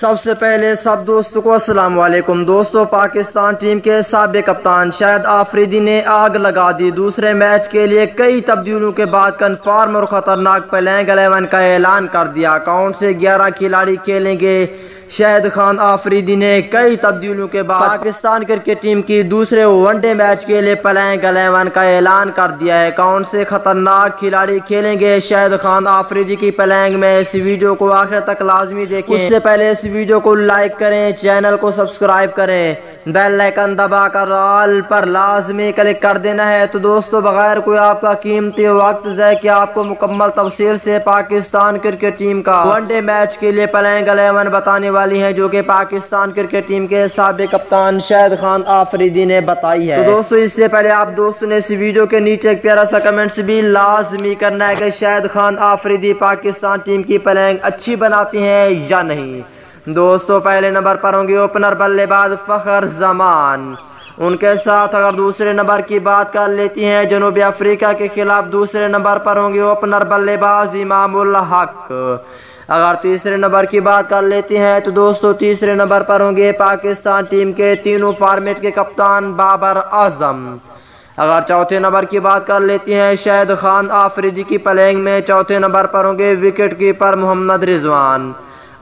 سب سے پہلے سب دوستوں کو السلام علیکم دوستوں۔ پاکستان ٹیم کے سابق کپتان شاہد آفریدی نے آگ لگا دی۔ دوسرے میچ کے لیے کئی تبدیلیوں کے بعد کنفرم اور خطرناک پلینگ 11 کا اعلان کر دیا۔ اکاؤنٹ سے 11 کھلاڑی کھیلیں گے۔ شاہد خان آفریدی نے کئی تبدیلیوں کے بعد پاکستان کرکٹ ٹیم کی دوسرے ون ڈے میچ کے لیے پلینگ 11 کا اعلان کر دیا ہے۔ اکاؤنٹ سے خطرناک کھلاڑی کھیلیں گے شاہد خان آفریدی کی پلینگ میں۔ اس ویڈیو کو آخر تک لازمی دیکھیں۔ اس سے پہلے اس ویڈیو کو لائک کریں، چینل کو سبسکرائب کریں، بیل آئیکن دبا کر آل پر لازمی کلک کر دینا ہے۔ تو دوستو بغیر کوئی آپ کا قیمتی وقت ضائع کیا آپ کو مکمل تفصیل سے پاکستان کرکٹ ٹیم کا ون ڈے میچ کے لیے پلینگ 11 بتانے والی ہے، جو کہ پاکستان کرکٹ ٹیم کے سابق کپتان شاہد خان آفریدی نے بتائی ہے۔ تو دوستو اس سے پہلے آپ دوستوں نے اس ویڈیو کے نیچے ایک پیارا سا کمنٹس بھی لازمی کرنا ہے کہ شاہد خان آفریدی پاکستان ٹیم کی پلینگ اچھی بناتی ہیں یا نہیں۔ دوستو پہلے نمبر پر ہوں گے اوپنر بلے باز فخر زمان۔ ان کے ساتھ اگر دوسرے نمبر کی بات کر لیتی ہیں جنوبی افریقہ کے خلاف دوسرے نمبر پر ہوں گے اوپنر بلے باز امام الحق۔ اگر تیسرے نمبر کی بات کر لیتی ہیں تو دوستو تیسرے نمبر پر ہوں گے پاکستان ٹیم کے تینوں فارمیٹ کے کپتان بابر اعظم۔ اگر چوتھے نمبر کی بات کر لیتی ہیں شاہد خان آفریدی کی پلینگ میں، چوتھے نمبر پر ہوں گے وکٹ کیپر محمد رضوان۔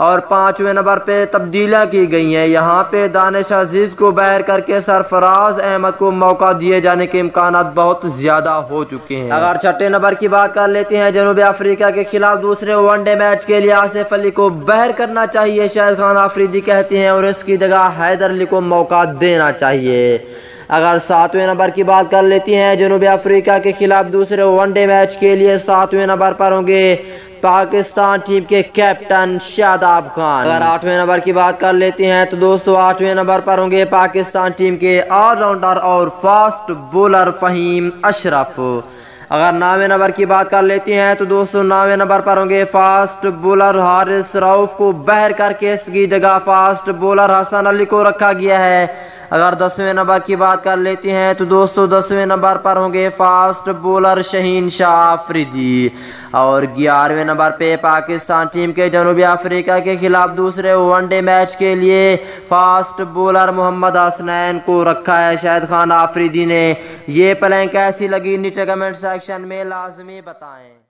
اور پانچویں نمبر پہ تبدیلیاں کی گئی ہیں۔ یہاں پہ دانش عزیز کو باہر کر کے سرفراز احمد کو موقع دیے جانے کے امکانات بہت زیادہ ہو چکے ہیں۔ اگر چھٹے نمبر کی بات کر لیتے ہیں جنوبی افریقہ کے خلاف دوسرے ون ڈے میچ کے لیے آصف علی کو باہر کرنا چاہیے شاہد خان آفریدی کہتے ہیں، اور اس کی جگہ حیدر علی کو موقع دینا چاہیے۔ اگر ساتویں نمبر کی بات کر لیتی ہیں جنوبی افریقہ کے خلاف دوسرے ون ڈے میچ کے لیے ساتویں نمبر پر ہوں گے پاکستان ٹیم کے کیپٹن شاداب خان۔ اگر آٹھویں نمبر کی بات کر لیتے ہیں تو دوستو آٹھویں نمبر پر ہوں گے پاکستان ٹیم کے آل راؤنڈر اور فاسٹ بولر فہیم اشرف۔ اگر نویں نمبر کی بات کر لیتے ہیں تو دوستو نویں نمبر پر ہوں گے فاسٹ بولر حارث رؤف کو باہر کر کے اس کی جگہ فاسٹ بولر حسن علی کو رکھا گیا ہے۔ اگر 10ویں نمبر کی بات کر لیتے ہیں تو دوستو 10ویں نمبر پر ہوں گے فاسٹ بولر شہین شاہ آفریدی۔ اور 11ویں نمبر پہ پاکستان ٹیم کے جنوبی افریقہ کے خلاف دوسرے ون ڈے میچ کے لیے فاسٹ بولر محمد حسنین کو رکھا ہے شاہد خان آفریدی نے۔ یہ پلینگ کیسی لگی نیچے کمنٹ سیکشن میں لازمی بتائیں۔